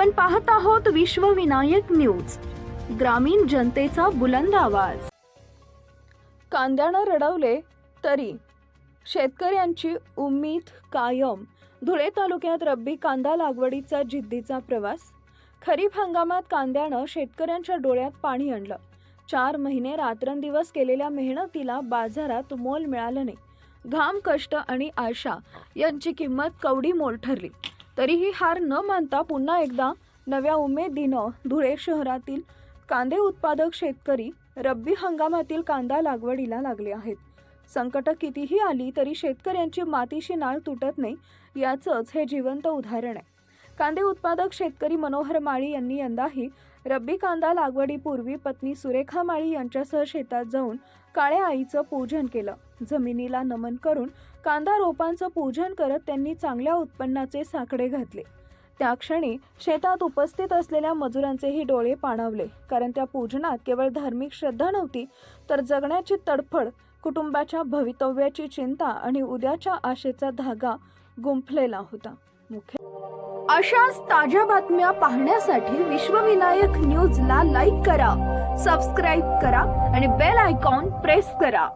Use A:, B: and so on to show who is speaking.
A: आपण पाहत आहोत विश्वविनायक न्यूज, ग्रामीण जनतेचा बुलंद आवाज। कांद्यानं रडवले तरी शेतकऱ्यांची उम्मीद कायम। धुळे तालुक्यात रब्बी कांदा लागवडीचा जिद्दीचा प्रवास। खरीप हंगामात कांद्यानं शेतकऱ्यांच्या डोळ्यात पाणी आणलं। 4 महिने रात्रंदिवस केलेल्या मेहनतीला बाजारात मोल मिळालं नाही। घाम, कष्ट आणि आशा यांची किंमत कवडी मोल ठरली। तरीही हार न मानता पुन्हा एकदा नव्या उमेदीनं धुळे शहरातील कांदे उत्पादक शेतकरी रब्बी हंगामातील कांदा लागवडीला लागले आहेत। संकट कितीही आली तरी शेतकऱ्यांची मातीशी नाळ तुटत नाही, याचंच हे जिवंत उदाहरण आहे। कांदे उत्पादक शेतकरी मनोहर माळी यांनी यंदाही रब्बी कांदा लागवडीपूर्वी पत्नी सुरेखा माळी यांच्यासह शेतात जाऊन काळ्या आईचं पूजन केलं। जमिनीला नमन करून कांदा रोपांचं पूजन करत त्यांनी चांगल्या उत्पन्नाचे साकडे घातले। त्या क्षणी शेतात उपस्थित असलेल्या मजुरांचेही डोळे पाणावले, कारण त्या पूजनात केवळ धार्मिक श्रद्धा नव्हती, तर जगण्याची तडफड, कुटुंबाच्या भवितव्याची चिंता आणि उद्याच्या आशेचा धागा गुंफलेला होता। अशाच ताज्या बातम्या पाहण्यासाठी विश्वविनायक न्यूजला लाईक करा, सबस्क्राईब करा आणि बेल आयकॉन प्रेस करा।